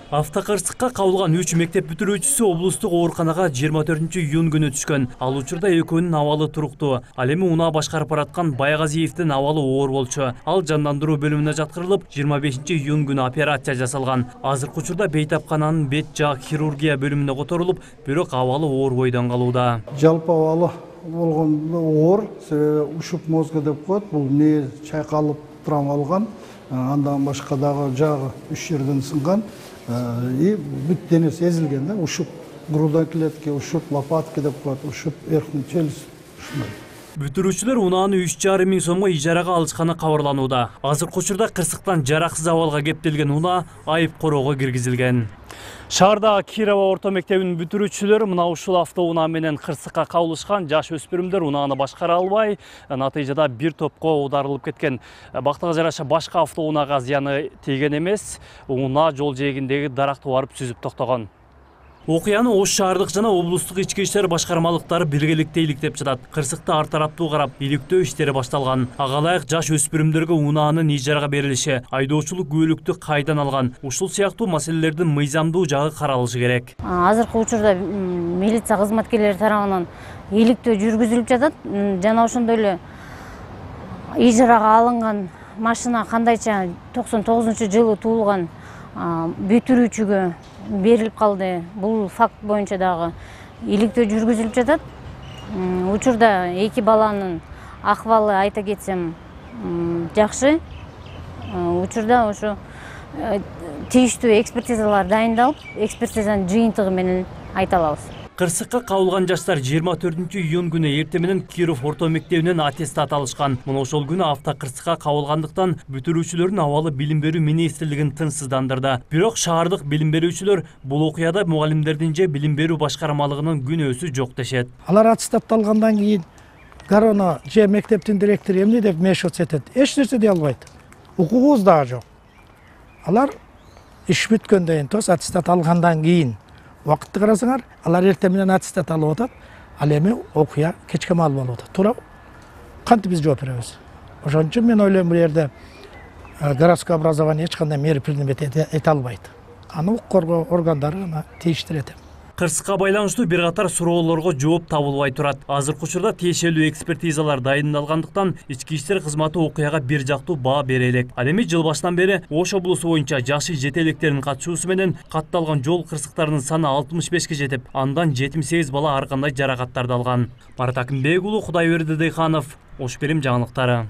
Автокырсыкка кабылган 3 мектеп бүтүрүүчүсү облустук ооруканага 24-июнь күнү түшкөн. Ал учурда экөөнүн абалы туруктуу. Ал эми унаа башкарып бараткан Байгазиевдин абалы оор болчу. Ал жандандыруу бөлүмүнө жаткырылып, 25-июнь күнү операция жасалган. Азыркы учурда бейтапкананын бет жаак хирургия бөлүмүнө которулуп, бирок абалы оор бойдон калууда. Жалпы абалы болгондо оор, себеби ушуп мозгу деп коет. Бул не чайкалып травмалган, андан башка дагы жагы 3 жерден сынган. И бүт денеси эзилген да, ушуп грудной клетки, ушуп лопатки деп коет, ушуп верхний челюсть. Бүтүрүүчүлөр унааны 3,5 миң сомго ижарага алышканы кабарланууда. Азыркы учурда кырсыктан жараксыз абалга кептелген унаа айып короого киргизилген. Шаардагы Кирова орто мектебинин бүтүрүүчүлөрү мына ушул автоунаа менен кырсыкка кабылышкан. Жаш өспүрүмдөр унааны башкара албай, натыйжада бир топко аударылып кеткен. Бактыга жараша башка автоунаага зыяны тийген эмес. Унаа жол жээгиндеги даракты барып сүзүп токтогон. Окуяны Ош шаардык жана облустук ички иштер башкармалыктары биргеликте иликтеп жатат. Кырсыкты ар тараптуу карап, иликтөө иштери башталган. Ага ылайык жаш өспүрүмдөргө унаанын ижарага берилиши, айдоочулук күбөлүктү кайдан алган, ушул сыяктуу маселелердин мыйзамдуу жагы каралышы керек. Азыркы учурда милиция кызматкерлери тарабынан иликтөө жүргүзүлүп жатат. Жана ошондой эле ижарага алынган машина кандайча 99-жылы туулган бүтүрүүчүгө берилип калды. Бул факт боюнча дагы иликтөө жүргүзүлүп жатат. Учурда эки баланын акыбалы айта кетсем жакшы. Учурда ошо тийиштүү экспертизалар дайындалып, экспертизанын жыйынтыгы менен айта алабыз. Кырсыкка кабылган жаштар 24-июнь күнү эртең менен Киров орто мектебинен аттестат алышкан. Мына ошол күнү автокырсыкка кабылгандыктан бүтүрүүчүлөрдүн абалы билим берүү министрлигин тынчсыздандырды. Бирок шаардык билим берүүчүлөр бул окуяда мугалимдердин же билим берүү башкармалыгынын күнөөсү жок дешет. Алар аттестат алгандан кийин Гарона же мектептин директору эмне деп мешот этет? Эч нерсе дей албайт. Укугубуз дагы жок. Алар иш бүткөндөн кийин, аттестат алгандан кийин вакытты карасаңар, алар эртең менен аттестат алып атат, ал эми окуя кечке маал болуп атат. Туура кантип биз жооп беребиз? Ошон үчүн мен ойлойм, бул жерде городское образование эч кандай мера принимать эте албайт. Аны укук коргоо органдары гана тийиштирет. Кырсыкка байланыштуу бир катар суроолорго жооп табылбай турат. Азыркы учурда тиешелүү экспертизалар дайындалгандыктан ички иштер кызматы окуяга бир жактуу баа бере элек. Ал эми жыл башынан бери Ош облусу боюнча жашы жете электердин катышуусу менен катталган жол кырсыктарынын саны 65ке жетип, андан 78 бала ар кандай жаракаттарды алган. Марат Акынбек уулу, Кудайберди Дыйханов, Ош Берим жаңылыктары.